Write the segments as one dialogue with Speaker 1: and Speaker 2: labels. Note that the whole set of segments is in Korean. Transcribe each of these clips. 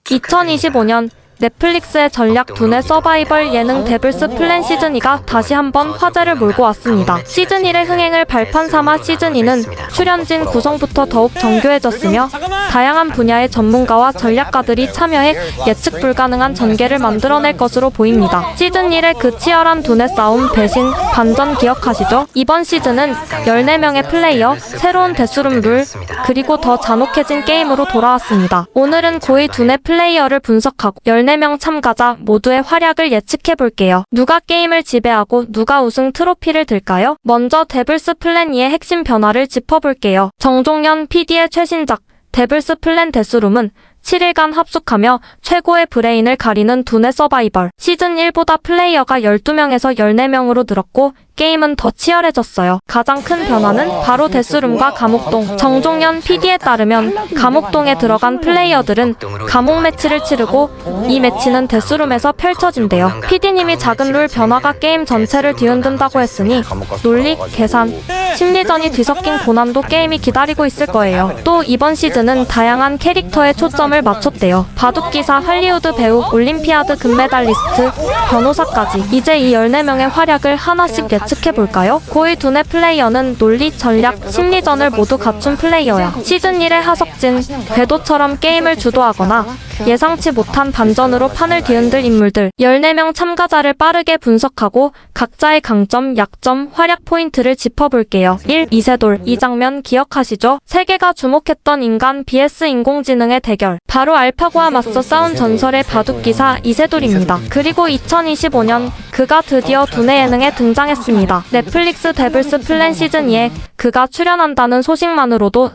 Speaker 1: 2025년 넷플릭스의 전략 두뇌 서바이벌 예능 데블스 플랜 시즌2가 다시 한번 화제를 몰고 왔습니다. 시즌1의 흥행을 발판 삼아 시즌2는 출연진 구성부터 더욱 정교해졌으며 다양한 분야의 전문가와 전략가들이 참여해 예측 불가능한 전개를 만들어낼 것으로 보입니다. 시즌1의 그 치열한 두뇌 싸움, 배신, 반전 기억하시죠? 이번 시즌은 14명의 플레이어, 새로운 데스룸 룰, 그리고 더 잔혹해진 게임으로 돌아왔습니다. 오늘은 고의 두뇌 플레이어를 분석하고 14명 참가자 모두의 활약을 예측해볼게요. 누가 게임을 지배하고 누가 우승 트로피를 들까요? 먼저 데블스 플랜 2의 핵심 변화를 짚어볼게요. 정종현 PD의 최신작 데블스 플랜 데스룸은 7일간 합숙하며 최고의 브레인을 가리는 두뇌 서바이벌. 시즌 1보다 플레이어가 12명에서 14명으로 늘었고 게임은 더 치열해졌어요. 가장 큰 변화는 바로 데스룸과 감옥동. 정종현 PD에 따르면 감옥동에 들어간 플레이어들은 감옥 매치를 치르고 이 매치는 데스룸에서 펼쳐진대요. PD님이 작은 룰 변화가 게임 전체를 뒤흔든다고 했으니 논리, 계산, 심리전이 뒤섞인 고난도 게임이 기다리고 있을 거예요. 또 이번 시즌은 다양한 캐릭터에 초점을 맞췄대요. 바둑기사, 할리우드 배우, 올림피아드 금메달리스트, 변호사까지. 이제 이 14명의 활약을 하나씩 예측해볼까요? 고의 두뇌 플레이어는 논리, 전략, 심리전을 모두 갖춘 플레이어야. 시즌1의 하석진, 궤도처럼 게임을 주도하거나 예상치 못한 반전으로 판을 뒤흔들 인물들. 14명 참가자를 빠르게 분석하고 각자의 강점, 약점, 활약 포인트를 짚어볼게요. 1. 이세돌. 이 장면 기억하시죠? 세계가 주목했던 인간 vs 인공지능의 대결. 바로 알파고와 맞서 싸운 전설의 바둑기사 이세돌입니다. 그리고 2025년 그가 드디어 두뇌 예능에 등장했습니다. 넷플릭스 데블스 플랜 시즌2에 그가 출연한다는 소식만으로도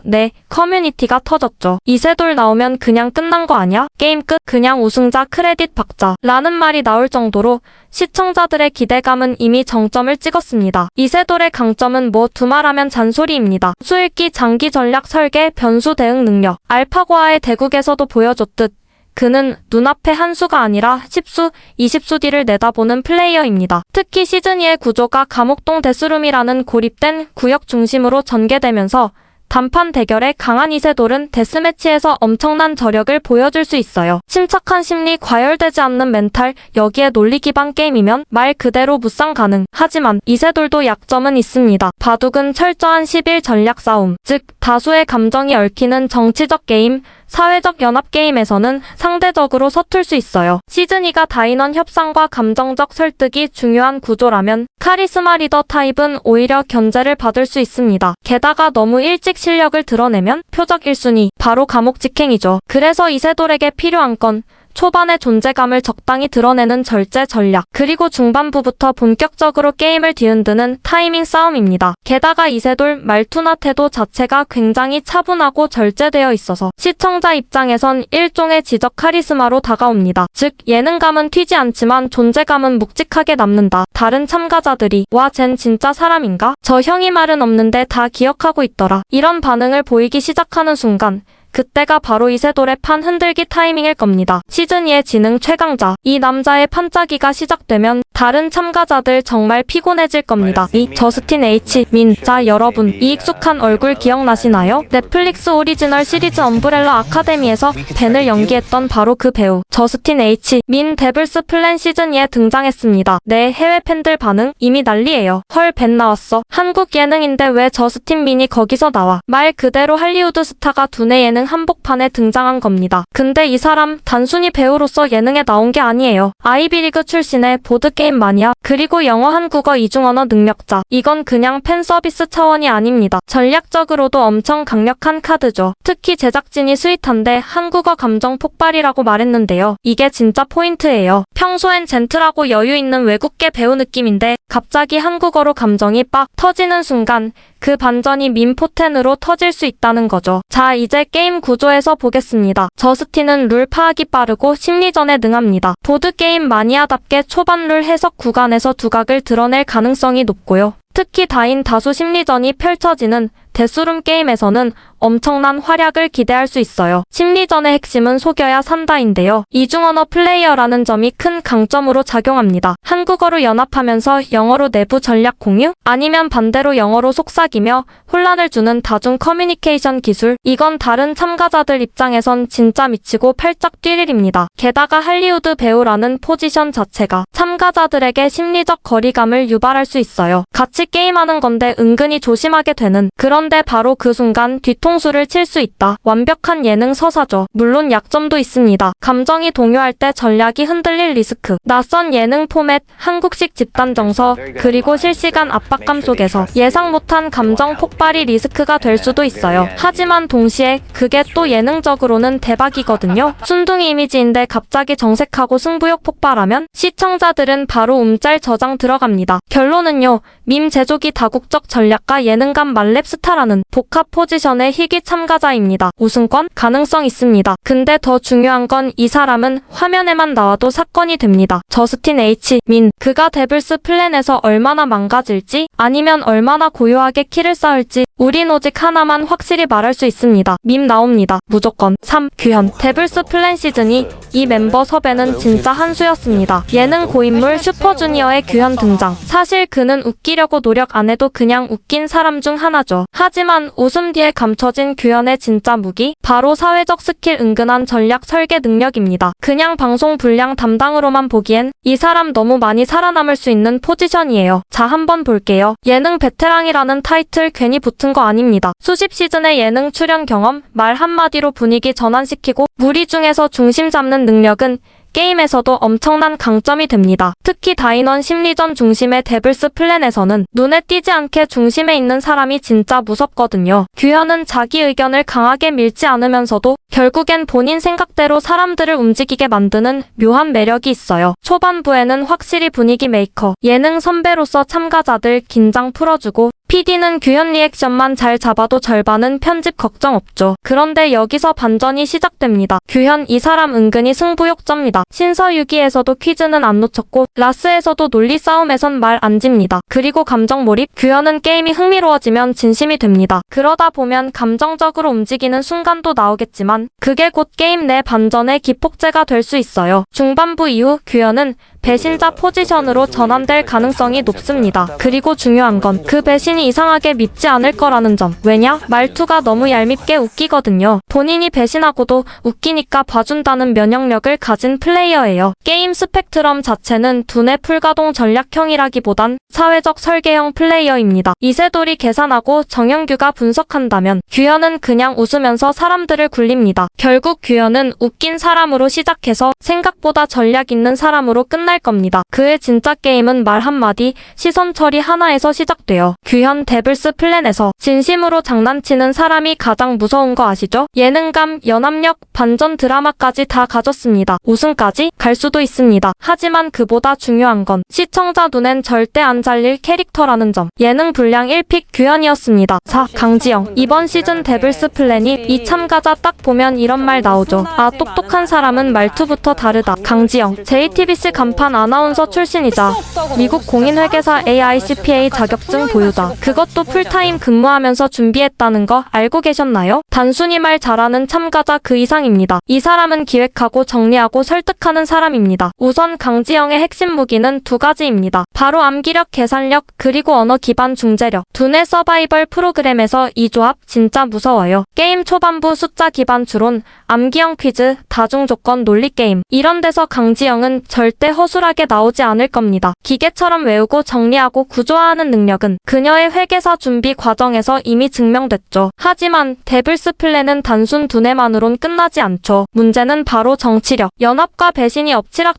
Speaker 1: 커뮤니티가 터졌죠. 이세돌 나오면 그냥 끝난 거 아냐? 게임 끝? 그냥 우승자 크레딧 박자 라는 말이 나올 정도로 시청자들의 기대감은 이미 정점을 찍었습니다. 이세돌의 강점은 두말하면 잔소리입니다. 수읽기, 장기 전략 설계, 변수 대응 능력. 알파고와의 대국에서도 보여줬듯 그는 눈앞에 한 수가 아니라 10수, 20수 뒤를 내다보는 플레이어입니다. 특히 시즌2의 구조가 감옥동 데스룸이라는 고립된 구역 중심으로 전개되면서 단판 대결에 강한 이세돌은 데스매치에서 엄청난 저력을 보여줄 수 있어요. 침착한 심리, 과열되지 않는 멘탈, 여기에 논리 기반 게임이면 말 그대로 무쌍 가능. 하지만 이세돌도 약점은 있습니다. 바둑은 철저한 11 전략 싸움, 즉 다수의 감정이 얽히는 정치적 게임, 사회적 연합 게임에서는 상대적으로 서툴 수 있어요. 시즌2가 다인원 협상과 감정적 설득이 중요한 구조라면 카리스마 리더 타입은 오히려 견제를 받을 수 있습니다. 게다가 너무 일찍 실력을 드러내면 표적 1순위, 바로 감옥 직행이죠. 그래서 이세돌에게 필요한 건 초반의 존재감을 적당히 드러내는 절제 전략, 그리고 중반부부터 본격적으로 게임을 뒤흔드는 타이밍 싸움입니다. 게다가 이세돌 말투나 태도 자체가 굉장히 차분하고 절제되어 있어서 시청자 입장에선 일종의 지적 카리스마로 다가옵니다. 즉 예능감은 튀지 않지만 존재감은 묵직하게 남는다. 다른 참가자들이 와 쟨 진짜 사람인가? 저 형이 말은 없는데 다 기억하고 있더라. 이런 반응을 보이기 시작하는 순간 그때가 바로 이세돌의 판 흔들기 타이밍일 겁니다. 시즌2의 지능 최강자. 이 남자의 판짜기가 시작되면 다른 참가자들 정말 피곤해질 겁니다. 이 저스틴 H. 민. 자, 여러분 이 익숙한 얼굴 기억나시나요? 넷플릭스 오리지널 시리즈 엄브렐라 아카데미에서 벤을 연기했던 바로 그 배우 저스틴 H. 민 데블스 플랜 시즌2에 등장했습니다. 해외 팬들 반응 이미 난리예요. 헐, 벤 나왔어. 한국 예능인데 왜 저스틴 민이 거기서 나와? 말 그대로 할리우드 스타가 두뇌 예능 한복판에 등장한 겁니다. 근데 이 사람 단순히 배우로서 예능에 나온 게 아니에요. 아이비리그 출신의 보드게임 마니아, 그리고 영어 한국어 이중언어 능력자. 이건 그냥 팬 서비스 차원이 아닙니다. 전략적으로도 엄청 강력한 카드죠. 특히 제작진이 스윗한데 한국어 감정 폭발이라고 말했는데요. 이게 진짜 포인트예요. 평소엔 젠틀하고 여유 있는 외국계 배우 느낌인데 갑자기 한국어로 감정이 빡 터지는 순간 그 반전이 밈포텐으로 터질 수 있다는 거죠. 자, 이제 게임 구조에서 보겠습니다. 저스틴은 룰 파악이 빠르고 심리전에 능합니다. 보드게임 마니아답게 초반 룰 해석 구간에서 두각을 드러낼 가능성이 높고요. 특히 다인 다수 심리전이 펼쳐지는 데스룸 게임에서는 엄청난 활약을 기대할 수 있어요. 심리전의 핵심은 속여야 산다인데요. 이중 언어 플레이어라는 점이 큰 강점으로 작용합니다. 한국어로 연합하면서 영어로 내부 전략 공유? 아니면 반대로 영어로 속삭이며 혼란을 주는 다중 커뮤니케이션 기술? 이건 다른 참가자들 입장에선 진짜 미치고 팔짝 뛸 일입니다. 게다가 할리우드 배우라는 포지션 자체가 참가자들에게 심리적 거리감을 유발할 수 있어요. 같이 게임하는 건데 은근히 조심하게 되는. 그런데 바로 그 순간 뒤통수를 칠 수 있다. 완벽한 예능 서사죠. 물론 약점도 있습니다. 감정이 동요할 때 전략이 흔들릴 리스크. 낯선 예능 포맷, 한국식 집단 정서, 그리고 실시간 압박감 속에서 예상 못한 감정 폭발이 리스크가 될 수도 있어요. 하지만 동시에 그게 또 예능적으로는 대박이거든요. 순둥이 이미지인데 갑자기 정색하고 승부욕 폭발하면 시청자들은 바로 움짤 저장 들어갑니다. 결론은요. 밈 제조기 다국적 전략가 예능감 만렙 스타라는 복합 포지션의 희귀 참가자입니다. 우승권? 가능성 있습니다. 근데 더 중요한 건 이 사람은 화면에만 나와도 사건이 됩니다. 저스틴 H. 민. 그가 데블스 플랜에서 얼마나 망가질지 아니면 얼마나 고요하게 키를 쌓을지 우린 오직 하나만 확실히 말할 수 있습니다. 밈 나옵니다. 무조건. 3. 규현. 데블스 플랜 시즌2 이 멤버 섭외는 진짜 한 수였습니다. 예능 고인물 슈퍼주니어의 규현 등장. 사실 그는 웃기려고 노력 안 해도 그냥 웃긴 사람 중 하나죠. 하지만 웃음 뒤에 감춰진 규현의 진짜 무기? 바로 사회적 스킬 은근한 전략 설계 능력입니다. 그냥 방송 분량 담당으로만 보기엔 이 사람 너무 많이 살아남을 수 있는 포지션이에요. 자, 한번 볼게요. 예능 베테랑이라는 타이틀 괜히 붙은 거 아닙니다. 수십 시즌의 예능 출연 경험, 말 한마디로 분위기 전환시키고 무리 중에서 중심 잡는 능력은 게임에서도 엄청난 강점이 됩니다. 특히 다인원 심리전 중심의 데블스 플랜에서는 눈에 띄지 않게 중심에 있는 사람이 진짜 무섭거든요. 규현은 자기 의견을 강하게 밀지 않으면서도 결국엔 본인 생각대로 사람들을 움직이게 만드는 묘한 매력이 있어요. 초반부에는 확실히 분위기 메이커, 예능 선배로서 참가자들 긴장 풀어주고 PD는 규현 리액션만 잘 잡아도 절반은 편집 걱정 없죠. 그런데 여기서 반전이 시작됩니다. 규현 이 사람 은근히 승부욕자입니다. 신서유기에서도 퀴즈는 안 놓쳤고 라스에서도 논리 싸움에선 말 안 집니다. 그리고 감정 몰입? 규현은 게임이 흥미로워지면 진심이 됩니다. 그러다 보면 감정적으로 움직이는 순간도 나오겠지만 그게 곧 게임 내 반전의 기폭제가 될 수 있어요. 중반부 이후 규현은 배신자 포지션으로 전환될 가능성이 높습니다. 그리고 중요한 건 그 배신이 이상하게 밉지 않을 거라는 점. 왜냐? 말투가 너무 얄밉게 웃기거든요. 본인이 배신하고도 웃기니까 봐준다는 면역력을 가진 플레이어예요. 게임 스펙트럼 자체는 두뇌 풀가동 전략형이라기보단 사회적 설계형 플레이어입니다. 이세돌이 계산하고 정영규가 분석한다면 규현은 그냥 웃으면서 사람들을 굴립니다. 결국 규현은 웃긴 사람으로 시작해서 생각보다 전략 있는 사람으로 끝날 겁니다. 그의 진짜 게임은 말 한마디, 시선 처리 하나에서 시작돼요. 규현 데블스 플랜에서 진심으로 장난치는 사람이 가장 무서운 거 아시죠? 예능감, 연합력, 반전 드라마까지 다 가졌습니다. 우승까지 갈 수도 있습니다. 하지만 그보다 중요한 건 시청자 눈엔 절대 안 잘릴 캐릭터라는 점. 예능 분량 1픽 규현이었습니다. 4. 강지영. 이번 시즌 데블스 플랜이 이 참가자 딱 보면 이런 말 나오죠. 아, 똑똑한 사람은 말투부터 다르다. 강지영. JTBC 간판 아나운서 출신이자 미국 공인회계사 AICPA 자격증 보유자. 그것도 풀타임 근무하면서 준비했다는 거 알고 계셨나요? 단순히 말 잘하는 참가자 그 이상입니다. 이 사람은 기획하고 정리하고 설득하는 사람입니다. 우선 강지영의 핵심 무기는 두 가지입니다. 바로 암기력, 계산력, 그리고 언어 기반 중재력. 두뇌 서바이벌 프로그램에서 이 조합 진짜 무서워요. 게임 초반부 숫자 기반 추론, 암기형 퀴즈, 다중조건 논리게임. 이런 데서 강지영은 절대 허술하게 나오지 않을 겁니다. 기계처럼 외우고 정리하고 구조화하는 능력은 그녀의 회계사 준비 과정에서 이미 증명됐죠. 하지만 데블스 플랜은 단순 두뇌만으론 끝나지 않죠. 문제는 바로 정치력. 연합과 배신이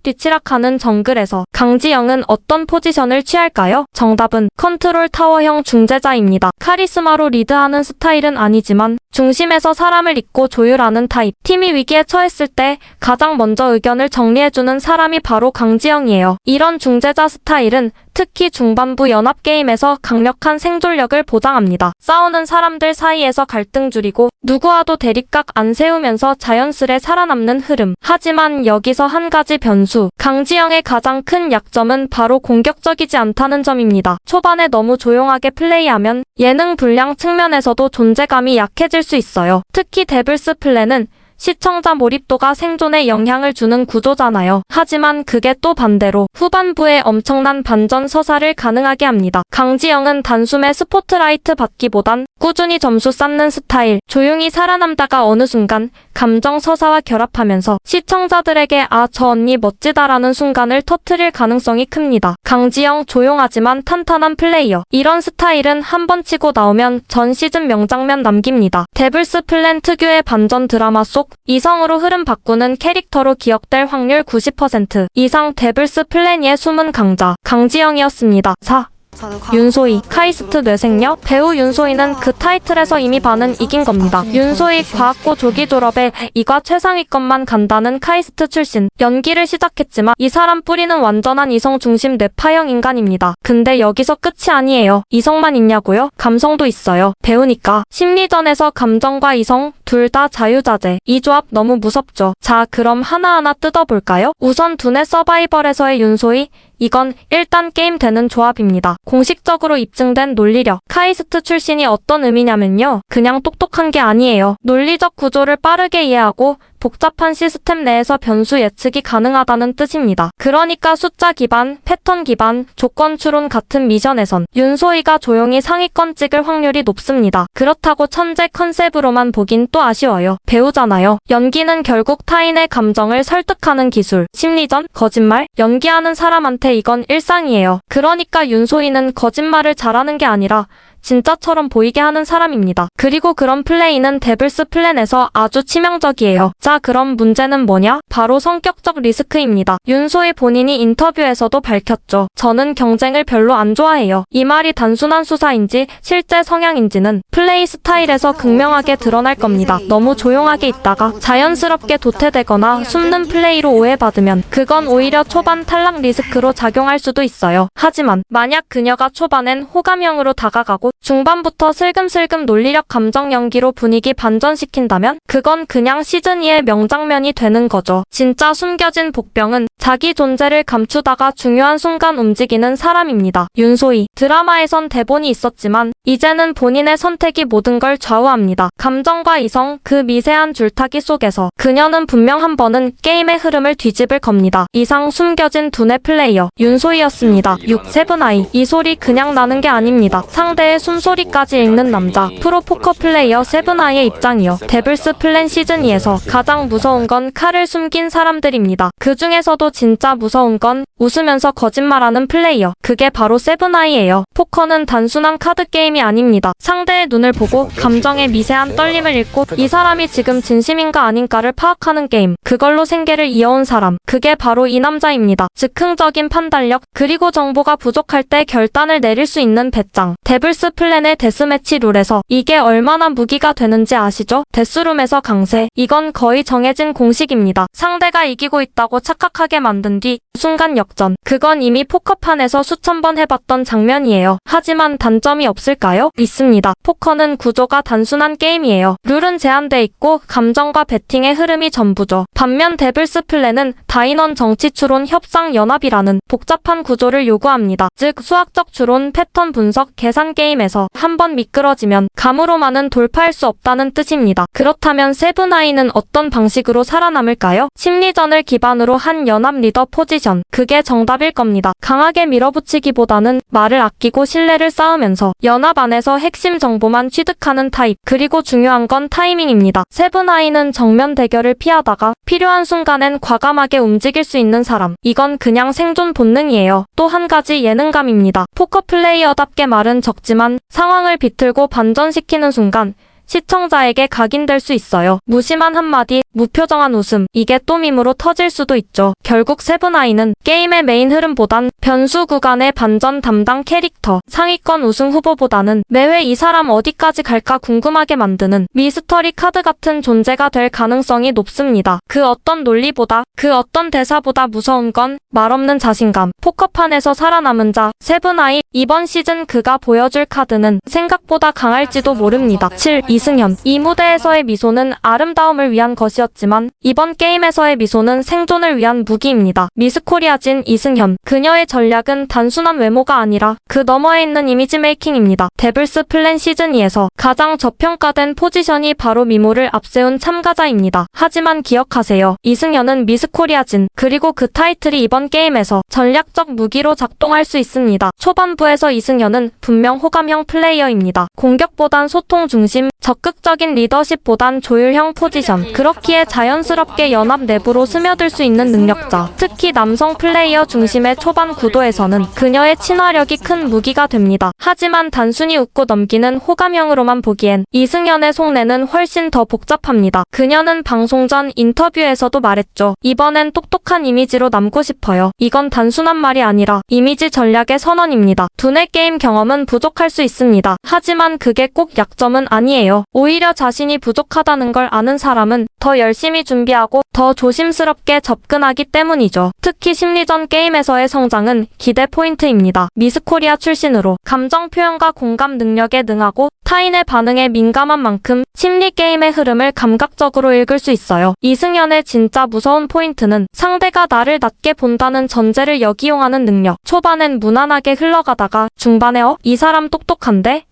Speaker 1: 엎치락뒤치락하는 정글에서 강지영은 어떤 포지션을 취할까요? 정답은 컨트롤 타워형 중재자입니다. 카리스마로 리드하는 스타일은 아니지만 중심에서 사람을 잇고 조율하는 타입. 팀이 위기에 처했을 때 가장 먼저 의견을 정리해주는 사람이 바로 강지영 강지영이에요. 이런 중재자 스타일은 특히 중반부 연합게임에서 강력한 생존력을 보장합니다. 싸우는 사람들 사이에서 갈등 줄이고 누구와도 대립각 안 세우면서 자연스레 살아남는 흐름. 하지만 여기서 한 가지 변수. 강지영의 가장 큰 약점은 바로 공격적이지 않다는 점입니다. 초반에 너무 조용하게 플레이하면 예능 분량 측면에서도 존재감이 약해질 수 있어요. 특히 데블스 플랜은 시청자 몰입도가 생존에 영향을 주는 구조잖아요. 하지만 그게 또 반대로 후반부에 엄청난 반전 서사를 가능하게 합니다. 강지영은 단숨에 스포트라이트 받기보단 꾸준히 점수 쌓는 스타일, 조용히 살아남다가 어느 순간 감정 서사와 결합하면서 시청자들에게 아, 저 언니 멋지다라는 순간을 터뜨릴 가능성이 큽니다. 강지영 조용하지만 탄탄한 플레이어. 이런 스타일은 한 번 치고 나오면 전 시즌 명장면 남깁니다. 데블스 플랜 특유의 반전 드라마 속 이성으로 흐름 바꾸는 캐릭터로 기억될 확률 90% 이상. 데블스 플래니의 숨은 강자 강지영이었습니다. 4. 윤소희, 카이스트 뇌생녀. 배우 윤소희는 그 타이틀에서 이미 반은 이긴 겁니다. 윤소희 과학고 조기 졸업에 이과 최상위권만 간다는 카이스트 출신. 연기를 시작했지만 이 사람 뿌리는 완전한 이성 중심 뇌파형 인간입니다. 근데 여기서 끝이 아니에요. 이성만 있냐고요? 감성도 있어요. 배우니까. 심리전에서 감정과 이성 둘 다 자유자재. 이 조합 너무 무섭죠. 자, 그럼 하나하나 뜯어볼까요? 우선 두뇌 서바이벌에서의 윤소희. 이건 일단 게임 되는 조합입니다. 공식적으로 입증된 논리력. 카이스트 출신이 어떤 의미냐면요. 그냥 똑똑한 게 아니에요. 논리적 구조를 빠르게 이해하고 복잡한 시스템 내에서 변수 예측이 가능하다는 뜻입니다. 그러니까 숫자 기반, 패턴 기반, 조건 추론 같은 미션에선 윤소희가 조용히 상위권 찍을 확률이 높습니다. 그렇다고 천재 컨셉으로만 보긴 또 아쉬워요. 배우잖아요. 연기는 결국 타인의 감정을 설득하는 기술. 심리전, 거짓말, 연기하는 사람한테 이건 일상이에요. 그러니까 윤소희는 거짓말을 잘하는 게 아니라 진짜처럼 보이게 하는 사람입니다. 그리고 그런 플레이는 데블스 플랜에서 아주 치명적이에요. 자, 그럼 문제는 뭐냐? 바로 성격적 리스크입니다. 윤소희 본인이 인터뷰에서도 밝혔죠. 저는 경쟁을 별로 안 좋아해요. 이 말이 단순한 수사인지 실제 성향인지는 플레이 스타일에서 극명하게 드러날 겁니다. 너무 조용하게 있다가 자연스럽게 도태되거나 숨는 플레이로 오해받으면 그건 오히려 초반 탈락 리스크로 작용할 수도 있어요. 하지만 만약 그녀가 초반엔 호감형으로 다가가고 중반부터 슬금슬금 논리력 감정 연기로 분위기 반전시킨다면 그건 그냥 시즌2의 명장면이 되는 거죠. 진짜 숨겨진 복병은 자기 존재를 감추다가 중요한 순간 움직이는 사람입니다. 윤소희. 드라마에선 대본이 있었지만 이제는 본인의 선택이 모든 걸 좌우합니다. 감정과 이성, 그 미세한 줄타기 속에서 그녀는 분명 한 번은 게임의 흐름을 뒤집을 겁니다. 이상 숨겨진 두뇌 플레이어 윤소희였습니다. 6. 세븐아이. 이 소리 그냥 나는 게 아닙니다. 상대의 숨소리까지 읽는 남자. 프로 포커 플레이어 세븐아이의 입장이요. 데블스 플랜 시즌2에서 가장 무서운 건 칼을 숨긴 사람들입니다. 그 중에서도 진짜 무서운 건 웃으면서 거짓말하는 플레이어. 그게 바로 세븐아이예요. 포커는 단순한 카드 게임이 아닙니다. 상대의 눈을 보고 감정의 미세한 떨림을 읽고 이 사람이 지금 진심인가 아닌가를 파악하는 게임. 그걸로 생계를 이어온 사람. 그게 바로 이 남자입니다. 즉흥적인 판단력, 그리고 정보가 부족할 때 결단을 내릴 수 있는 배짱. 데블스 플랜의 데스매치 룰에서 이게 얼마나 무기가 되는지 아시죠? 데스룸에서 강세. 이건 거의 정해진 공식입니다. 상대가 이기고 있다고 착각하게 만든 뒤 순간 역전. 그건 이미 포커판에서 수천 번 해봤던 장면이에요. 하지만 단점이 없을까요? 있습니다. 포커는 구조가 단순한 게임이에요. 룰은 제한돼 있고 감정과 배팅의 흐름이 전부죠. 반면 데블스 플랜은 다인원 정치 추론 협상 연합이라는 복잡한 구조를 요구합니다. 즉 수학적 추론, 패턴 분석, 계산 게임에서 한번 미끄러지면 감으로만은 돌파할 수 없다는 뜻입니다. 그렇다면 세븐아이는 어떤 방식으로 살아남을까요? 심리전을 기반으로 한 연합 리더 포지션. 그게 정답일 겁니다. 강하게 밀어붙이기보다는 말을 아끼고 신뢰를 쌓으면서 연합 안에서 핵심 정보만 취득하는 타입. 그리고 중요한 건 타이밍입니다. 세븐아이는 정면 대결을 피하다가 필요한 순간엔 과감하게 움직일 수 있는 사람. 이건 그냥 생존 본능이에요. 또 한 가지 예능감입니다. 포커 플레이어답게 말은 적지만 상황을 비틀고 반전시키는 순간 시청자에게 각인될 수 있어요. 무심한 한마디, 무표정한 웃음, 이게 또 밈으로 터질 수도 있죠. 결국 세븐아이는 게임의 메인 흐름보단 변수 구간의 반전 담당 캐릭터, 상위권 우승 후보보다는 매회 이 사람 어디까지 갈까 궁금하게 만드는 미스터리 카드 같은 존재가 될 가능성이 높습니다. 그 어떤 논리보다, 그 어떤 대사보다 무서운 건 말없는 자신감. 포커판에서 살아남은 자, 세븐아이. 이번 시즌 그가 보여줄 카드는 생각보다 강할지도 모릅니다. 7. 이승현. 이 무대에서의 미소는 아름다움을 위한 것이었지만 이번 게임에서의 미소는 생존을 위한 무기입니다. 미스코리아진 이승현. 그녀의 전략은 단순한 외모가 아니라 그 너머에 있는 이미지 메이킹입니다. 데블스 플랜 시즌2에서 가장 저평가된 포지션이 바로 미모를 앞세운 참가자입니다. 하지만 기억하세요. 이승현은 미스코리아진, 그리고 그 타이틀이 이번 게임에서 전략적 무기로 작동할 수 있습니다. 초반부에서 이승현은 분명 호감형 플레이어입니다. 공격보단 소통 중심, 적극적인 리더십보단 조율형 포지션. 그렇기에 자연스럽게 연합 내부로 스며들 수 있는 능력자. 특히 남성 플레이어 중심의 초반 구도에서는 그녀의 친화력이 큰 무기가 됩니다. 하지만 단순히 웃고 넘기는 호감형으로만 보기엔 이승현의 속내는 훨씬 더 복잡합니다. 그녀는 방송 전 인터뷰에서도 말했죠. 이번엔 똑똑한 이미지로 남고 싶어요. 이건 단순한 말이 아니라 이미지 전략의 선언입니다. 두뇌 게임 경험은 부족할 수 있습니다. 하지만 그게 꼭 약점은 아니에요. 오히려 자신이 부족하다는 걸 아는 사람은 더 열심히 준비하고 더 조심스럽게 접근하기 때문이죠. 특히 심리전 게임에서의 성장은 기대 포인트입니다. 미스코리아 출신으로 감정 표현과 공감 능력에 능하고 타인의 반응에 민감한 만큼 심리 게임의 흐름을 감각적으로 읽을 수 있어요. 이승현의 진짜 무서운 포인트는 상대가 나를 낮게 본다는 전제를 역이용하는 능력. 초반엔 무난하게 흘러가다가 중반에 이 사람 똑똑한데?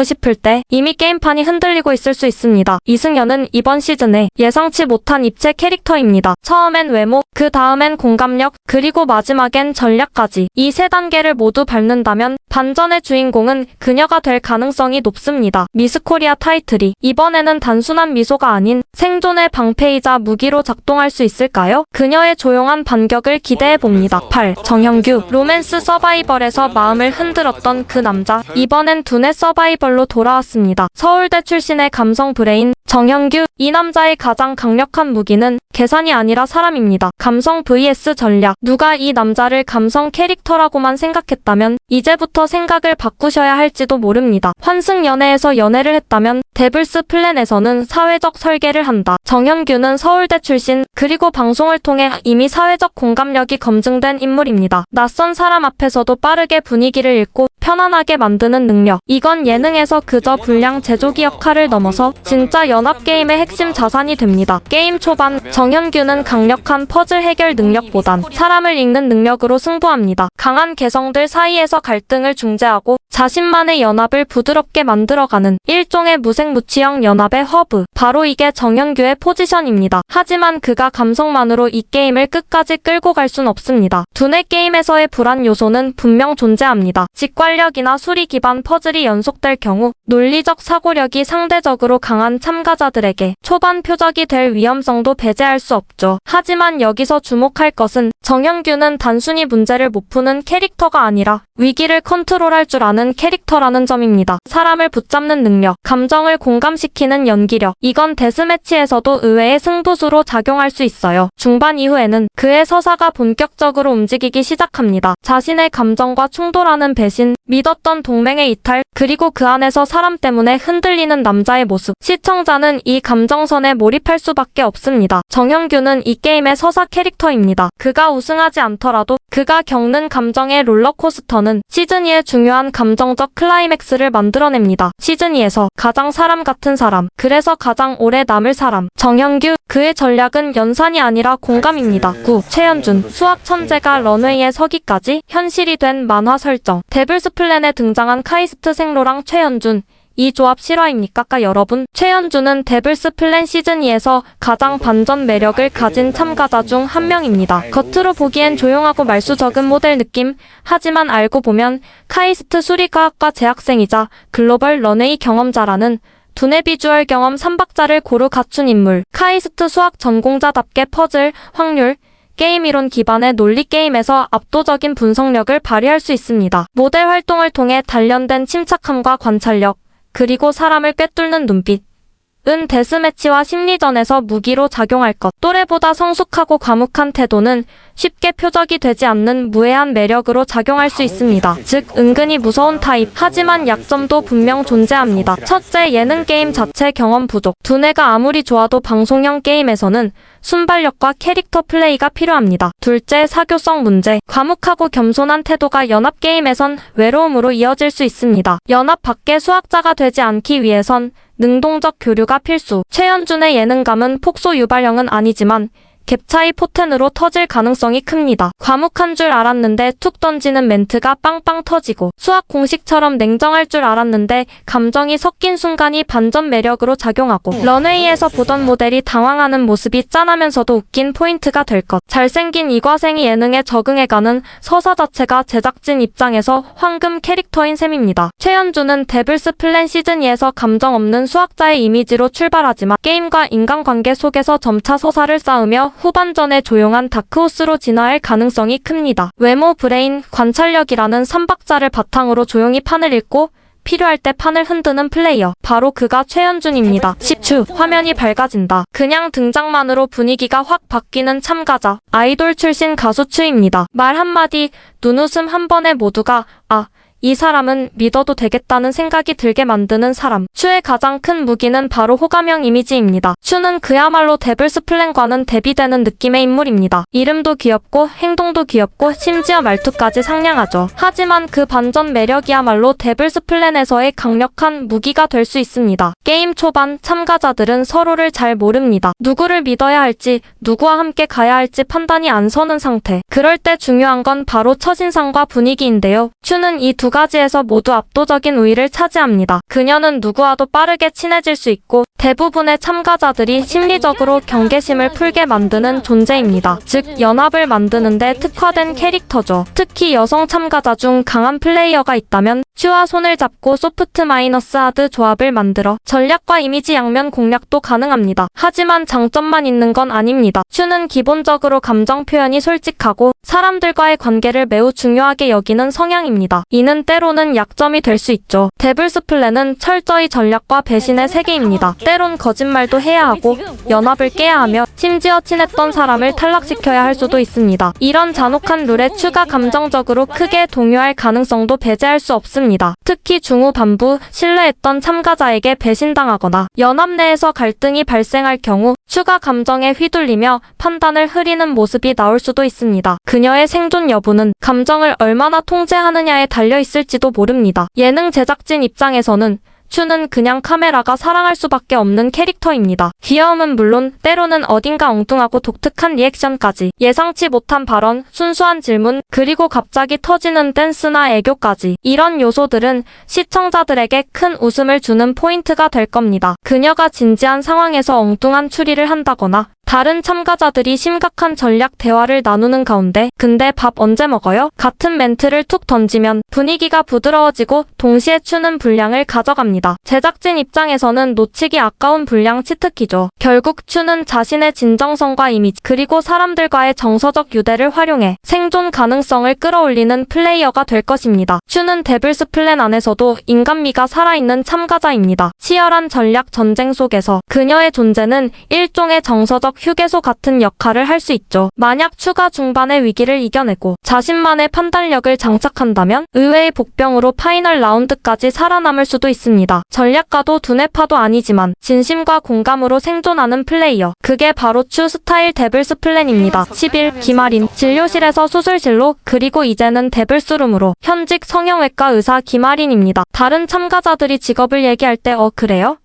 Speaker 1: 싶을 때 이미 게임판이 흔들리고 있을 수 있습니다. 이승현은 이번 시즌에 예상치 못한 입체 캐릭터입니다. 처음엔 외모, 그 다음엔 공감력, 그리고 마지막엔 전략까지. 이 세 단계를 모두 밟는다면 반전의 주인공은 그녀가 될 가능성이 높습니다. 미스코리아 타이틀이 이번에는 단순한 미소가 아닌 생존의 방패이자 무기로 작동할 수 있을까요? 그녀의 조용한 반격을 기대해봅니다. 8. 정형규. 로맨스 서바이벌에서 마음을 흔들었던 그 남자. 이번엔 두뇌 서바이벌로 돌아왔습니다. 서울대 출신의 감성 브레인 정형규. 이 남자의 가장 강력한 무기는 계산이 아니라 사람입니다. 감성 vs 전략. 누가 이 남자를 감성 캐릭터라고만 생각했다면 이제부터 생각을 바꾸셔야 할지도 모릅니다. 환승 연애에서 연애를 했다면 데블스 플랜에서는 사회적 설계를 한다. 정형규는 서울대 출신, 그리고 방송을 통해 이미 사회적 공감력이 검증된 인물입니다. 낯선 사람 앞에서도 빠르게 분위기를 읽고 편안하게 만드는 능력. 이건 예능에서 그저 불량 제조기 역할을 넘어서 진짜 연합 게임의 핵심 자산이 됩니다. 게임 초반 정현규는 강력한 퍼즐 해결 능력보단 사람을 읽는 능력으로 승부합니다. 강한 개성들 사이에서 갈등을 중재하고 자신만의 연합을 부드럽게 만들어가는 일종의 무색무취형 연합의 허브. 바로 이게 정현규의 포지션입니다. 하지만 그가 감성만으로 이 게임을 끝까지 끌고 갈 순 없습니다. 두뇌 게임에서의 불안 요소는 분명 존재합니다. 직관력이나 수리 기반 퍼즐이 연속될 경우 논리적 사고력이 상대적으로 강한 참가자들에게 초반 표적이 될 위험성도 배제할 수 없죠. 하지만 여기서 주목할 것은 정현규는 단순히 문제를 못 푸는 캐릭터가 아니라 위기를 컨트롤할 줄 아는 캐릭터라는 점입니다. 사람을 붙잡는 능력, 감정을 공감시키는 연기력. 이건 데스매치에서도 의외의 승부수로 작용할 수 있어요. 중반 이후에는 그의 서사가 본격적으로 움직이기 시작합니다. 자신의 감정과 충돌하는 배신, 믿었던 동맹의 이탈, 그리고 그 안에서 사람 때문에 흔들리는 남자의 모습. 시청자는 이 감정선에 몰입할 수밖에 없습니다. 정현규는 이 게임의 서사 캐릭터입니다. 그가 우승하지 않더라도 그가 겪는 감정의 롤러코스터는 시즌2의 중요한 감정적 클라이맥스를 만들어냅니다. 시즌2에서 가장 사람 같은 사람, 그래서 가장 오래 남을 사람. 정현규. 그의 전략은 연산이 아니라 공감입니다. 9. 최현준. 수학 천재가 런웨이에 서기까지 현실이 된 만화 설정. 데블스 플랜에 등장한 카이스트 생로랑 최현준. 이 조합 실화입니까 여러분? 최현준은 데블스 플랜 시즌2에서 가장 반전 매력을 가진 참가자 중 한 명입니다. 겉으로 보기엔 조용하고 말수 적은 모델 느낌. 하지만 알고 보면 카이스트 수리과학과 재학생이자 글로벌 런웨이 경험자라는 두뇌 비주얼 경험 3박자를 고루 갖춘 인물. 카이스트 수학 전공자답게 퍼즐, 확률, 게임 이론 기반의 논리 게임에서 압도적인 분석력을 발휘할 수 있습니다. 모델 활동을 통해 단련된 침착함과 관찰력, 그리고 사람을 꿰뚫는 눈빛. 은 데스매치와 심리전에서 무기로 작용할 것. 또래보다 성숙하고 과묵한 태도는 쉽게 표적이 되지 않는 무해한 매력으로 작용할 수 있습니다. 즉 은근히 무서운 타입. 하지만 약점도 분명 존재합니다. 첫째, 예능 게임 자체 경험 부족. 두뇌가 아무리 좋아도 방송형 게임에서는 순발력과 캐릭터 플레이가 필요합니다. 둘째, 사교성 문제. 과묵하고 겸손한 태도가 연합 게임에선 외로움으로 이어질 수 있습니다. 연합 밖의 수학자가 되지 않기 위해선 능동적 교류가 필수. 최현준의 예능감은 폭소 유발형은 아니지만 갭 차이 포텐으로 터질 가능성이 큽니다. 과묵한 줄 알았는데 툭 던지는 멘트가 빵빵 터지고, 수학 공식처럼 냉정할 줄 알았는데 감정이 섞인 순간이 반전 매력으로 작용하고, 런웨이에서 보던 모델이 당황하는 모습이 짠하면서도 웃긴 포인트가 될 것. 잘생긴 이과생이 예능에 적응해가는 서사 자체가 제작진 입장에서 황금 캐릭터인 셈입니다. 최현준은 데블스 플랜 시즌2에서 감정 없는 수학자의 이미지로 출발하지만 게임과 인간관계 속에서 점차 서사를 쌓으며 후반전에 조용한 다크호스로 진화할 가능성이 큽니다. 외모, 브레인, 관찰력이라는 3박자를 바탕으로 조용히 판을 읽고 필요할 때 판을 흔드는 플레이어. 바로 그가 최현준입니다. 10주, 화면이 밝아진다. 그냥 등장만으로 분위기가 확 바뀌는 참가자. 아이돌 출신 가수 추입니다. 말 한마디, 눈웃음 한 번에 모두가 이 사람은 믿어도 되겠다는 생각이 들게 만드는 사람. 추의 가장 큰 무기는 바로 호감형 이미지입니다. 추는 그야말로 데블스 플랜과는 대비되는 느낌의 인물입니다. 이름도 귀엽고 행동도 귀엽고 심지어 말투까지 상냥하죠. 하지만 그 반전 매력이야말로 데블스 플랜에서의 강력한 무기가 될 수 있습니다. 게임 초반 참가자들은 서로를 잘 모릅니다. 누구를 믿어야 할지, 누구와 함께 가야 할지 판단이 안 서는 상태. 그럴 때 중요한 건 바로 첫인상과 분위기인데요. 추는 이 두 가지에서 모두 압도적인 우위를 차지합니다. 그녀는 누구와도 빠르게 친해질 수 있고 대부분의 참가자들이 심리적으로 경계심을 풀게 만드는 존재입니다. 즉 연합을 만드는데 특화된 캐릭터죠. 특히 여성 참가자 중 강한 플레이어가 있다면 슈와 손을 잡고 소프트 마이너스 하드 조합을 만들어 전략과 이미지 양면 공략도 가능합니다. 하지만 장점만 있는 건 아닙니다. 슈는 기본적으로 감정 표현이 솔직하고 사람들과의 관계를 매우 중요하게 여기는 성향입니다. 이는 때로는 약점이 될 수 있죠. 데블스 플랜은 철저히 전략과 배신의 세계입니다. 때론 거짓말도 해야 하고 연합을 깨야 하며 심지어 친했던 사람을 탈락시켜야 할 수도 있습니다. 이런 잔혹한 룰에 추가 감정적으로 크게 동요할 가능성도 배제할 수 없습니다. 특히 중후반부 신뢰했던 참가자에게 배신당하거나 연합 내에서 갈등이 발생할 경우 추가 감정에 휘둘리며 판단을 흐리는 모습이 나올 수도 있습니다. 그녀의 생존 여부는 감정을 얼마나 통제하느냐에 달려 있을지도 모릅니다. 예능 제작진 입장에서는 추는 그냥 카메라가 사랑할 수밖에 없는 캐릭터입니다. 귀여움은 물론 때로는 어딘가 엉뚱하고 독특한 리액션까지, 예상치 못한 발언, 순수한 질문, 그리고 갑자기 터지는 댄스나 애교까지, 이런 요소들은 시청자들에게 큰 웃음을 주는 포인트가 될 겁니다. 그녀가 진지한 상황에서 엉뚱한 추리를 한다거나 다른 참가자들이 심각한 전략 대화를 나누는 가운데 "근데 밥 언제 먹어요?" 같은 멘트를 툭 던지면 분위기가 부드러워지고 동시에 추는 분량을 가져갑니다. 제작진 입장에서는 놓치기 아까운 분량 치트키죠. 결국 추는 자신의 진정성과 이미지 그리고 사람들과의 정서적 유대를 활용해 생존 가능성을 끌어올리는 플레이어가 될 것입니다. 추는 데블스 플랜 안에서도 인간미가 살아있는 참가자입니다. 치열한 전략 전쟁 속에서 그녀의 존재는 일종의 정서적 휴게소 같은 역할을 할 수 있죠. 만약 추가 중반의 위기를 이겨내고 자신만의 판단력을 장착한다면 의외의 복병으로 파이널 라운드까지 살아남을 수도 있습니다. 전략가도 두뇌파도 아니지만 진심과 공감으로 생존하는 플레이어. 그게 바로 추 스타일 데블스 플랜입니다. 10일 김아린 진료실에서 수술실로, 그리고 이제는 데블스룸으로. 현직 성형외과 의사 김아린입니다. 다른 참가자들이 직업을 얘기할 때 그래요?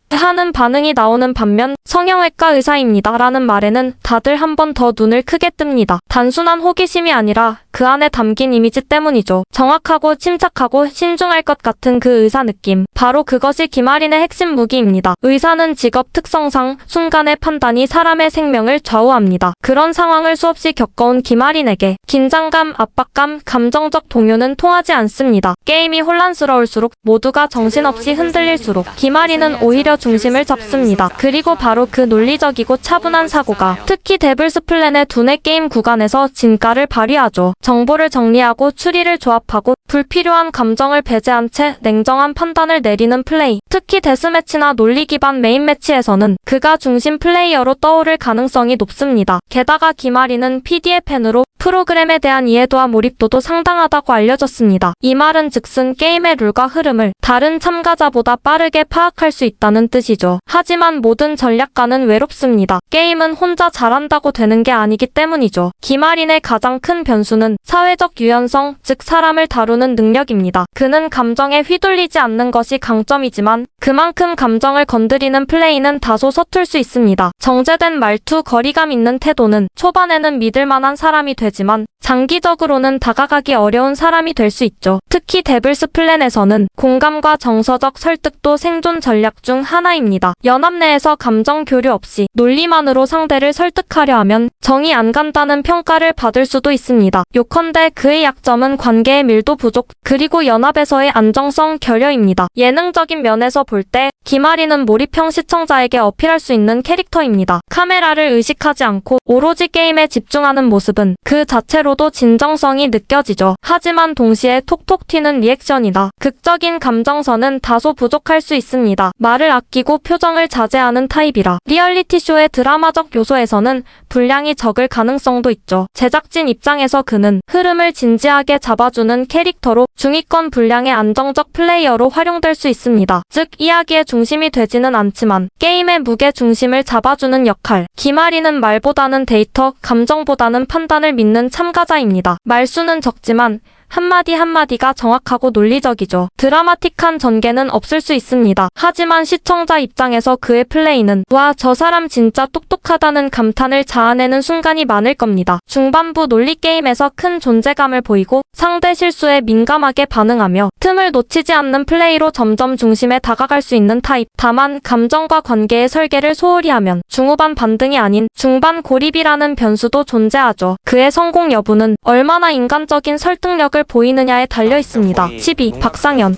Speaker 1: 하는 반응이 나오는 반면 성형외과 의사입니다 라는 말에는 다들 한 번 더 눈을 크게 뜹니다. 단순한 호기심이 아니라 그 안에 담긴 이미지 때문이죠. 정확하고 침착하고 신중할 것 같은 그 의사 느낌. 바로 그것이 김아린의 핵심 무기입니다. 의사는 직업 특성상 순간의 판단이 사람의 생명을 좌우합니다. 그런 상황을 수없이 겪어온 김아린에게 긴장감, 압박감, 감정적 동요는 통하지 않습니다. 게임이 혼란스러울수록, 모두가 정신없이 흔들릴수록 김아린은 오히려 중심을 잡습니다. 그리고 바로 그 논리적이고 차분한 사고가 특히 데블스 플랜의 두뇌 게임 구간에서 진가를 발휘하죠. 정보를 정리하고 추리를 조합하고 불필요한 감정을 배제한 채 냉정한 판단을 내리는 플레이. 특히 데스매치나 논리 기반 메인 매치에서는 그가 중심 플레이어로 떠오를 가능성이 높습니다. 게다가 김아리는 PD의 팬으로 프로그램에 대한 이해도와 몰입도도 상당하다고 알려졌습니다. 이 말은 즉슨 게임의 룰과 흐름을 다른 참가자보다 빠르게 파악할 수 있다는 뜻이죠. 하지만 모든 전략가는 외롭습니다. 게임은 혼자 잘한다고 되는 게 아니기 때문이죠. 김아린의 가장 큰 변수는 사회적 유연성, 즉 사람을 다루는 능력입니다. 그는 감정에 휘둘리지 않는 것이 강점이지만 그만큼 감정을 건드리는 플레이는 다소 서툴 수 있습니다. 정제된 말투, 거리감 있는 태도는 초반에는 믿을 만한 사람이 되지만 장기적으로는 다가가기 어려운 사람이 될 수 있죠. 특히 데블스 플랜에서는 공감과 정서적 설득도 생존 전략 중 하나입니다. 연합 내에서 감정 교류 없이 논리만으로 상대를 설득하려 하면 정이 안 간다는 평가를 받을 수도 있습니다. 요컨대 그의 약점은 관계의 밀도 부족, 그리고 연합에서의 안정성 결여입니다. 예능적인 면에서 볼 때 김아리는 몰입형 시청자에게 어필할 수 있는 캐릭터입니다. 카메라를 의식하지 않고 오로지 게임에 집중하는 모습은 그 자체로도 진정성이 느껴지죠. 하지만 동시에 톡톡 튀는 리액션이나 극적인 감정선은 다소 부족할 수 있습니다. 말을 아끼고 표정을 자제하는 타입이라 리얼리티쇼의 드라마적 요소에서는 분량이 적을 가능성도 있죠. 제작진 입장에서 그는 흐름을 진지하게 잡아주는 캐릭터로 중위권 분량의 안정적 플레이어로 활용될 수 있습니다. 즉 이야기의 중심이 되지는 않지만 게임의 무게 중심을 잡아주는 역할. 김아리는 말보다는 데이터, 감정보다는 판단을 믿는 참가자입니다. 말수는 적지만 한마디 한마디가 정확하고 논리적이죠. 드라마틱한 전개는 없을 수 있습니다. 하지만 시청자 입장에서 그의 플레이는 와, 저 사람 진짜 똑똑하다는 감탄을 자아내는 순간이 많을 겁니다. 중반부 논리 게임에서 큰 존재감을 보이고 상대 실수에 민감하게 반응하며 틈을 놓치지 않는 플레이로 점점 중심에 다가갈 수 있는 타입. 다만 감정과 관계의 설계를 소홀히 하면 중후반 반등이 아닌 중반 고립이라는 변수도 존재하죠. 그의 성공 여부는 얼마나 인간적인 설득력을 보이느냐에 달려 있습니다. 12. 박상현.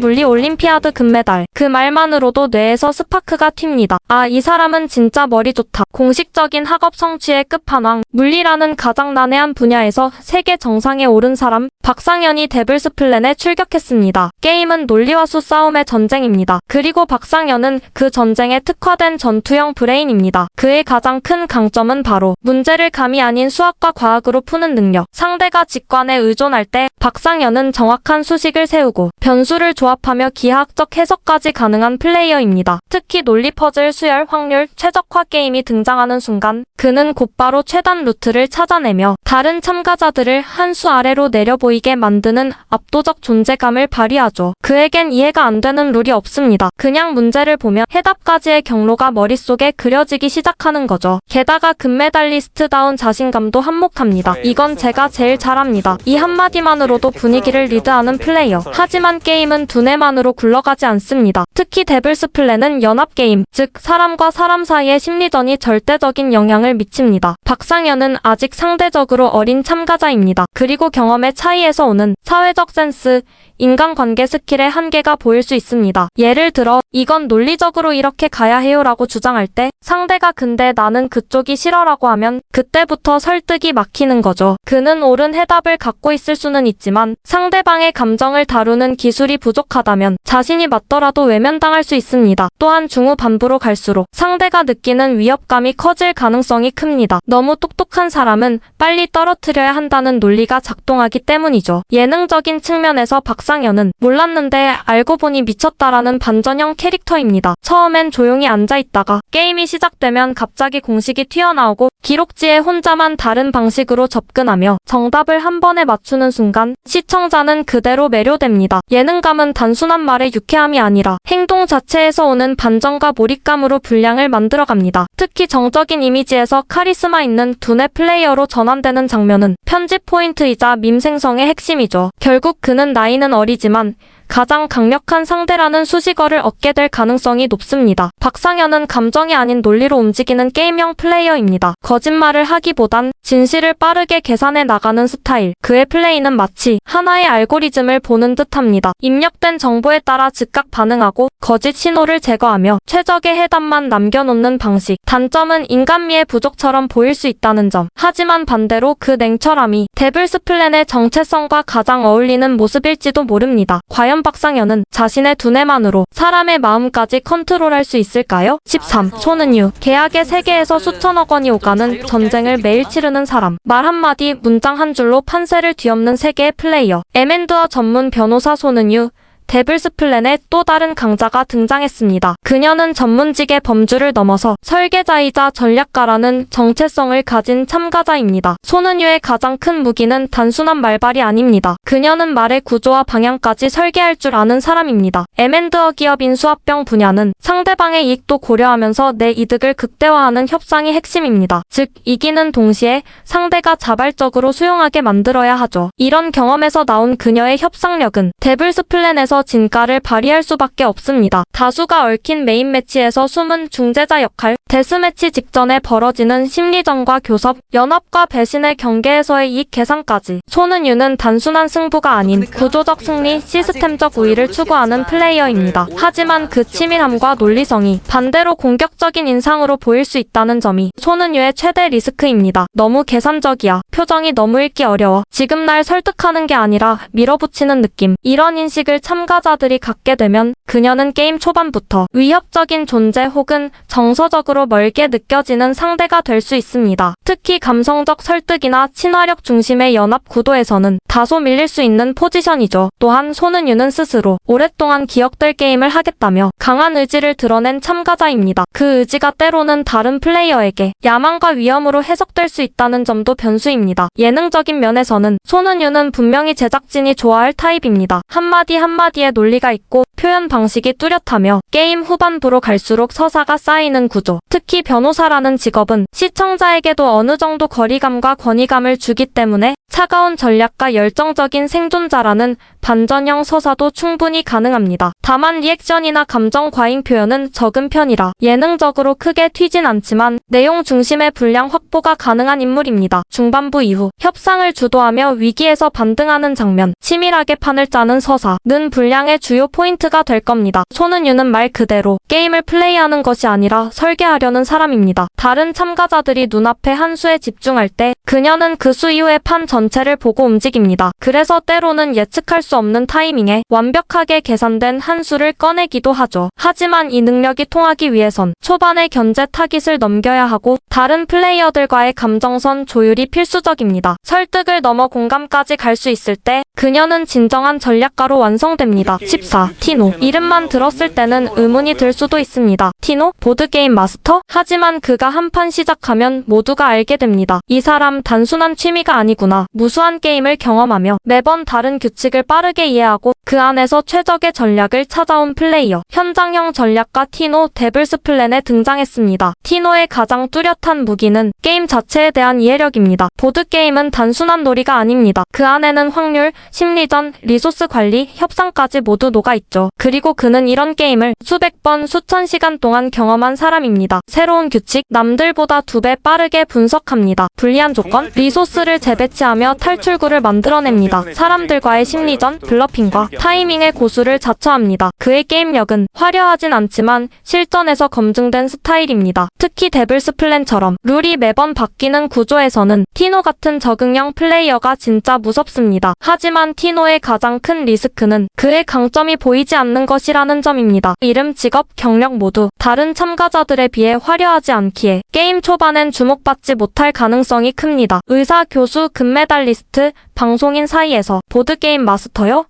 Speaker 1: 국제물리올림피아드 금메달. 그 말만으로도 뇌에서 스파크가 튑니다. 아, 이 사람은 진짜 머리 좋다. 공식적인 학업 성취의 끝판왕. 물리라는 가장 난해한 분야에서 세계 정상에 오른 사람. 박상현이 데블스 플랜에 출격했습니다. 게임은 논리와 수 싸움의 전쟁입니다. 그리고 박상현은 그 전쟁에 특화된 전투형 브레인입니다. 그의 가장 큰 강점은 바로 문제를 감이 아닌 수학과 과학으로 푸는 능력. 상대가 직관에 의존할 때 박상현은 정확한 수식을 세우고 변수를 조합하며 기하학적 해석까지 가능한 플레이어입니다. 특히 논리 퍼즐, 수열, 확률, 최적화 게임이 등장하는 순간 그는 곧바로 최단 루트를 찾아내며 다른 참가자들을 한 수 아래로 내려 보이게 만드는 압도적 존재감을 발휘하죠. 그에겐 이해가 안 되는 룰이 없습니다. 그냥 문제를 보면 해답까지의 경로가 머릿속에 그려지기 시작하는 거죠. 게다가 금메달리스트다운 자신감도 한몫합니다. 이건 제가 제일 잘합니다. 이 한마디만으로도 분위기를 리드하는 플레이어. 하지만 게임은 두뇌만으로 굴러가지 않습니다. 특히 데블스 플랜은 연합게임, 즉 사람과 사람 사이의 심리전이 절대적인 영향을 미칩니다. 박상현은 아직 상대적으로 어린 참가자입니다. 그리고 경험의 차이에서 오는 사회적 센스, 인간관계 스킬의 한계가 보일 수 있습니다. 예를 들어 이건 논리적으로 이렇게 가야 해요 라고 주장할 때 상대가 근데 나는 그쪽이 싫어라고 하면 그때부터 설득이 막히는 거죠. 그는 옳은 해답을 갖고 있을 수는 있지만 상대방의 감정을 다루는 기술이 부족하다면 자신이 맞더라도 외면당할 수 있습니다. 또한 중후반부로 갈수록 상대가 느끼는 위협감이 커질 가능성이 큽니다. 너무 똑똑한 사람은 빨리 떨어뜨려야 한다는 논리가 작동하기 때문이죠. 예능적인 측면에서 박상현은 몰랐는데 알고 보니 미쳤다라는 반전형 캐릭터입니다. 처음엔 조용히 앉아있다가 게임이 시작되면 갑자기 공식이 튀어나오고 기록지에 혼자만 다른 방식으로 접근하며 정답을 한 번에 맞추는 순간 시청자는 그대로 매료됩니다. 예능감은 단순한 말의 유쾌함이 아니라 행동 자체에서 오는 반전과 몰입감으로 분량을 만들어갑니다. 특히 정적인 이미지에서 카리스마 있는 두뇌 플레이어로 전환되는 장면은 편집 포인트이자 밈 생성의 핵심이죠. 결국 그는 나이는 어리지만 가장 강력한 상대라는 수식어를 얻게 될 가능성이 높습니다. 박상현은 감정이 아닌 논리로 움직이는 게임형 플레이어입니다. 거짓말을 하기보단 진실을 빠르게 계산해 나가는 스타일. 그의 플레이는 마치 하나의 알고리즘을 보는 듯합니다. 입력된 정보에 따라 즉각 반응하고 거짓 신호를 제거하며 최적의 해답만 남겨놓는 방식. 단점은 인간미의 부족처럼 보일 수 있다는 점. 하지만 반대로 그 냉철함이 데블스 플랜의 정체성과 가장 어울리는 모습일지도 모릅니다. 과연 과연 박상현은 자신의 두뇌만으로 사람의 마음까지 컨트롤할 수 있을까요? 13. 손은유. 계약의 세계에서 수천억 원이 오가는 전쟁을 매일 치르는 사람. 말 한마디, 문장 한 줄로 판세를 뒤엎는 세계의 플레이어. M&A 전문 변호사 손은유. 데블스 플랜의 또 다른 강자가 등장했습니다. 그녀는 전문직의 범주를 넘어서 설계자이자 전략가라는 정체성을 가진 참가자입니다. 손은유의 가장 큰 무기는 단순한 말발이 아닙니다. 그녀는 말의 구조와 방향까지 설계할 줄 아는 사람입니다. M&A 기업 인수합병 분야는 상대방의 이익도 고려하면서 내 이득을 극대화하는 협상이 핵심입니다. 즉, 이기는 동시에 상대가 자발적으로 수용하게 만들어야 하죠. 이런 경험에서 나온 그녀의 협상력은 데블스 플랜에서 진가를 발휘할 수밖에 없습니다. 다수가 얽힌 메인 매치에서 숨은 중재자 역할, 데스매치 직전에 벌어지는 심리전과 교섭, 연합과 배신의 경계에서의 이익 계산까지. 손은유는 단순한 승부가 아닌 구조적 승리, 시스템적 우위를 추구하는 플레이어입니다. 하지만 그 치밀함과 논리성이 반대로 공격적인 인상으로 보일 수 있다는 점이 손은유의 최대 리스크입니다. 너무 계산적이야. 표정이 너무 읽기 어려워. 지금 날 설득하는 게 아니라 밀어붙이는 느낌. 이런 인식을 참가자들이 갖게 되면 그녀는 게임 초반부터 위협적인 존재 혹은 정서적으로 멀게 느껴지는 상대가 될 수 있습니다. 특히 감성적 설득이나 친화력 중심의 연합 구도에서는 다소 밀릴 수 있는 포지션이죠. 또한 손은유는 스스로 오랫동안 기억될 게임을 하겠다며 강한 의지를 드러낸 참가자입니다. 그 의지가 때로는 다른 플레이어에게 야망과 위험으로 해석될 수 있다는 점도 변수입니다. 예능적인 면에서는 손은유는 분명히 제작진이 좋아할 타입입니다. 한마디 한마디에 논리가 있고 표현 방식이 뚜렷하며 게임 후반부로 갈수록 서사가 쌓이는 구조. 특히 변호사라는 직업은 시청자에게도 어느 정도 거리감과 권위감을 주기 때문에 차가운 전략과 열정적인 생존자라는 반전형 서사도 충분히 가능합니다. 다만 리액션이나 감정 과잉 표현은 적은 편이라 예능적으로 크게 튀진 않지만 내용 중심의 분량 확보가 가능한 인물입니다. 중반부 이후 협상을 주도하며 위기에서 반등하는 장면, 치밀하게 판을 짜는 서사는 분량의 주요 포인트가 될 겁니다. 손은유는 말 그대로 게임을 플레이하는 것이 아니라 설계하려는 사람입니다. 다른 참가자들이 눈앞에 한 수에 집중할 때 그녀는 그 수 이후의 판 전체를 보고 움직입니다. 그래서 때로는 예측할 수 없는 타이밍에 완벽하게 계산된 한 수를 꺼내기도 하죠. 하지만 이 능력이 통하기 위해선 초반에 견제 타깃을 넘겨야 하고 다른 플레이어들과의 감정선 조율이 필수적입니다. 설득을 넘어 공감까지 갈 수 있을 때 그녀는 진정한 전략가로 완성됩니다. 14. 티노. 이름만 들었을 때는 의문이 들 수도 있습니다. 티노? 보드게임 마스터? 하지만 그가 한 판 시작하면 모두가 알게 됩니다. 이 사람 단순한 취미가 아니구나. 무수한 게임을 경험하며 매번 다른 규칙을 빠르게 이해하고 그 안에서 최적의 전략을 찾아온 플레이어. 현장형 전략가 티노 데블스 플랜에 등장했습니다. 티노의 가장 뚜렷한 무기는 게임 자체에 대한 이해력입니다. 보드게임은 단순한 놀이가 아닙니다. 그 안에는 확률, 심리전, 리소스 관리, 협상까지 모두 녹아있죠. 그리고 그는 이런 게임을 수백 번, 수천 시간 동안 경험한 사람입니다. 새로운 규칙, 남들보다 2배 빠르게 분석합니다. 불리한 조건, 리소스를 재배치하며 탈출구를 만들어냅니다. 사람들과의 심리전, 블러핑과 타이밍의 고수를 자처합니다. 그의 게임력은 화려하진 않지만 실전에서 검증된 스타일입니다. 특히 데블스 플랜처럼 룰이 매번 바뀌는 구조에서는 티노 같은 적응형 플레이어가 진짜 무섭습니다. 하지만 티노의 가장 큰 리스크는 그의 강점이 보이지 않는 것이라는 점입니다. 이름, 직업, 경력 모두 다른 참가자들에 비해 화려하지 않기에 게임 초반엔 주목받지 못할 가능성이 큽니다. 의사, 교수, 금메달리스트, 방송인 사이에서 보드게임 마스터요?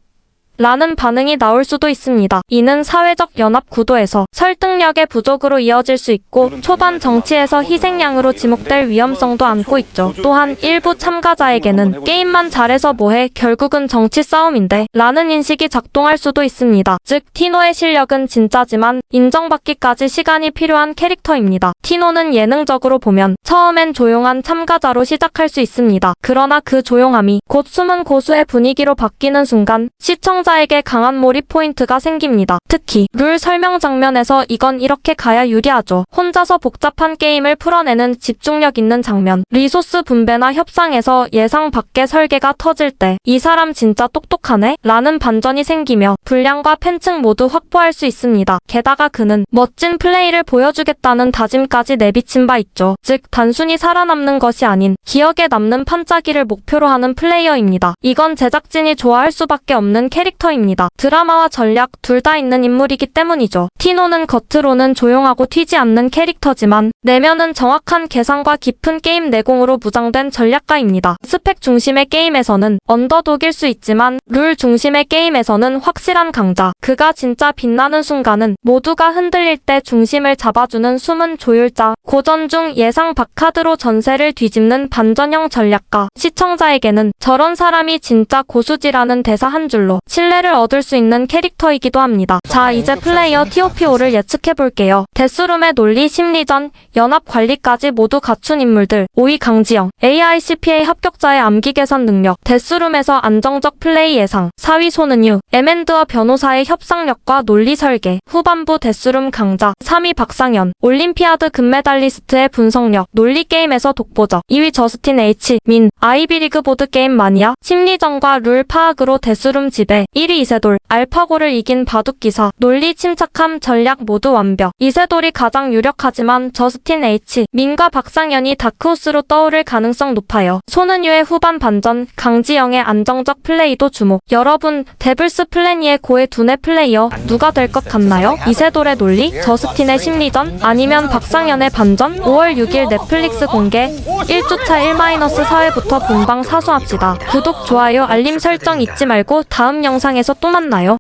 Speaker 1: 라는 반응이 나올 수도 있습니다. 이는 사회적 연합 구도에서 설득력의 부족으로 이어질 수 있고 초반 정치에서 희생양으로 지목될 위험성도 안고 있죠. 또한 일부 참가자에게는 게임만 잘해서 뭐해 결국은 정치 싸움인데 라는 인식이 작동할 수도 있습니다. 즉 티노의 실력은 진짜지만 인정받기까지 시간이 필요한 캐릭터입니다. 티노는 예능적으로 보면 처음엔 조용한 참가자로 시작할 수 있습니다. 그러나 그 조용함이 곧 숨은 고수의 분위기로 바뀌는 순간 시청자에게 강한 몰입 포인트가 생깁니다. 특히 룰 설명 장면에서 이건 이렇게 가야 유리하죠. 혼자서 복잡한 게임을 풀어내는 집중력 있는 장면, 리소스 분배나 협상에서 예상 밖의 설계가 터질 때 이 사람 진짜 똑똑하네? 라는 반전이 생기며 분량과 팬층 모두 확보할 수 있습니다. 게다가 그는 멋진 플레이를 보여주겠다는 다짐까지 내비친 바 있죠. 즉 단순히 살아남는 것이 아닌 기억에 남는 판짜기를 목표로 하는 플레이어입니다. 이건 제작진이 좋아할 수밖에 없는 캐릭터 캐릭터입니다. 드라마와 전략 둘 다 있는 인물이기 때문이죠. 티노는 겉으로는 조용하고 튀지 않는 캐릭터지만 내면은 정확한 계산과 깊은 게임 내공으로 무장된 전략가입니다. 스펙 중심의 게임에서는 언더독일 수 있지만 룰 중심의 게임에서는 확실한 강자. 그가 진짜 빛나는 순간은 모두가 흔들릴 때 중심을 잡아주는 숨은 조율자. 고전 중 예상 박하드로 전세를 뒤집는 반전형 전략가. 시청자에게는 저런 사람이 진짜 고수지라는 대사 한 줄로 신뢰를 얻을 수 있는 캐릭터이기도 합니다. 자, 이제 플레이어 TOPO를 예측해볼게요. 데스룸의 논리, 심리전, 연합 관리까지 모두 갖춘 인물들. 5위 강지영, AICPA 합격자의 암기 계산 능력, 데스룸에서 안정적 플레이 예상. 4위 손은유, M&D와 변호사의 협상력과 논리 설계, 후반부 데스룸 강자. 3위 박상현, 올림피아드 금메달리스트의 분석력, 논리 게임에서 독보적. 2위 저스틴 H, 민, 아이비리그 보드게임 마니아, 심리전과 룰 파악으로 데스룸 지배. 1위 이세돌, 알파고를 이긴 바둑기사, 논리 침착함 전략 모두 완벽. 이세돌이 가장 유력하지만 저스틴 H, 민과 박상현이 다크호스로 떠오를 가능성 높아요. 손은유의 후반 반전, 강지영의 안정적 플레이도 주목. 여러분, 데블스 플래니의 고의 두뇌 플레이어 누가 될 것 같나요? 이세돌의 논리, 저스틴의 심리전, 아니면 박상현의 반전? 5월 6일 넷플릭스 공개. 1주차 1-4회부터 본방 사수합시다. 구독, 좋아요, 알림 설정 잊지 말고 다음 영상에서 또 만나요.